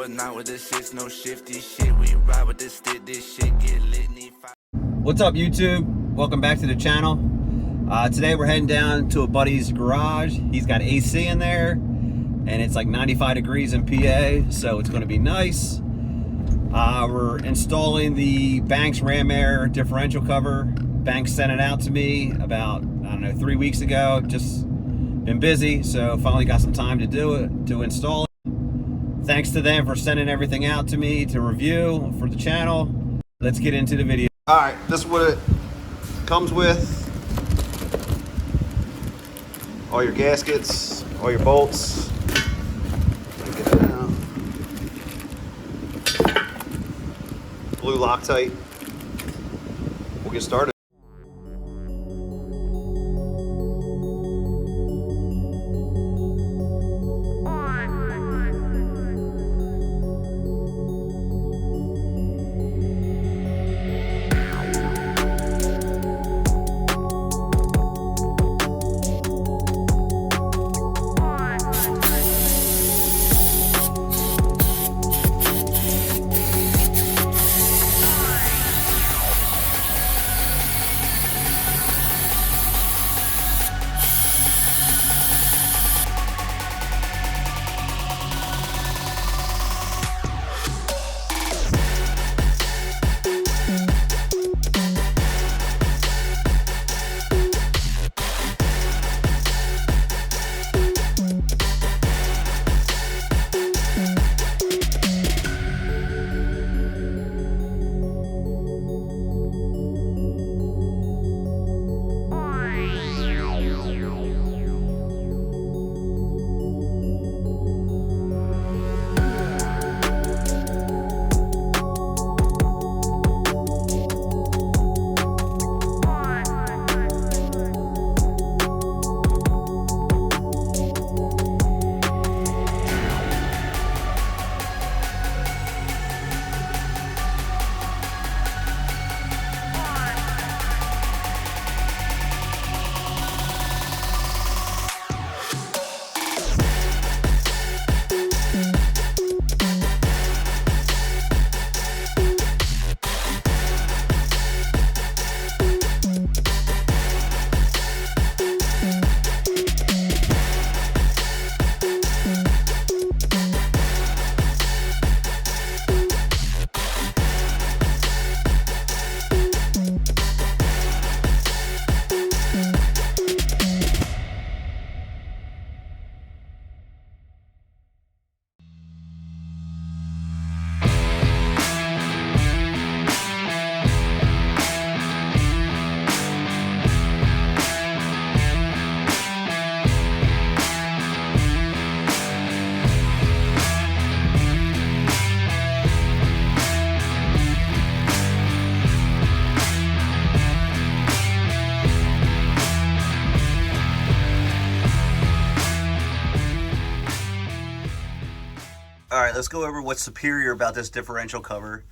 but not with the shits, no shifty shit. We ride with this stick, this shit get lit. What's up, YouTube? Welcome back to the channel. Today we're heading down to a buddy's garage. He's got AC in there, and it's like 95 degrees in PA, so it's going to be nice. We're installing the Banks Ram Air differential cover. Banks sent it out to me about, I don't know, 3 weeks ago. Just been busy, so finally got some time to do it, to install it. Thanks to them for sending everything out to me to review for the channel. Let's get into the video. All right, this is what it comes with. All your gaskets, all your bolts. Get it out. Blue Loctite. We'll get started. All right, let's go over what's superior about this differential cover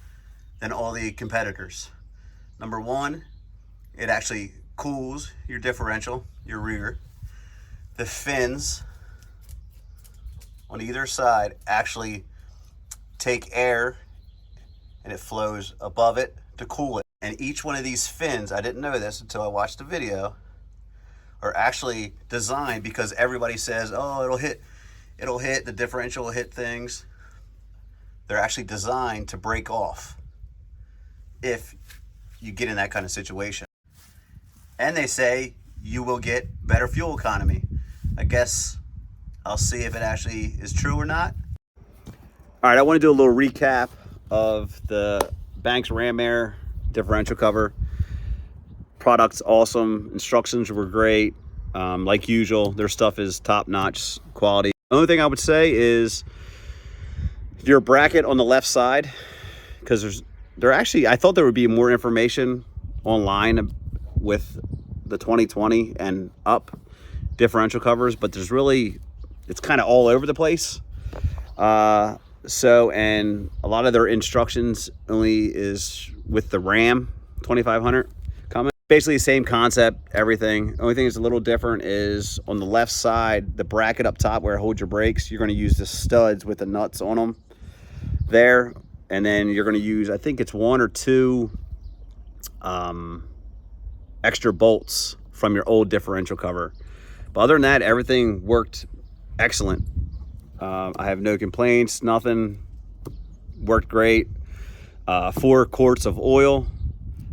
than all the competitors. Number one, it actually cools your differential, your rear. The fins on either side actually take air and it flows above it to cool it. And each one of these fins, I didn't know this until I watched the video, are actually designed because everybody says, oh, it'll hit, the differential will hit things. They're actually designed to break off if you get in that kind of situation. And they say you will get better fuel economy. I guess I'll see if it actually is true or not. All right, I want to do a little recap of the Banks Ram Air differential cover. Product's awesome. Instructions were great. Like usual, their stuff is top-notch quality. The only thing I would say is your bracket on the left side, because I thought there would be more information online with the 2020 and up differential covers, but it's kind of all over the place. And a lot of their instructions only is with the Ram 2500 coming. Basically the same concept, everything. Only thing that's a little different is on the left side, the bracket up top where it holds your brakes, you're going to use the studs with the nuts on them. there. And then you're going to use, I think it's 1 or 2 extra bolts from your old differential cover. But other than that, everything worked excellent. I have no complaints, nothing. Worked great. 4 quarts of oil.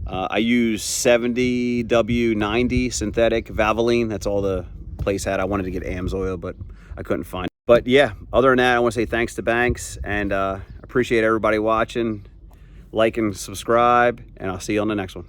I use 70W90 synthetic Valvoline. That's all the place had. I wanted to get AMS oil, but I couldn't find it. But yeah, other than that, I want to say thanks to Banks, and appreciate everybody watching. Like and subscribe, and I'll see you on the next one.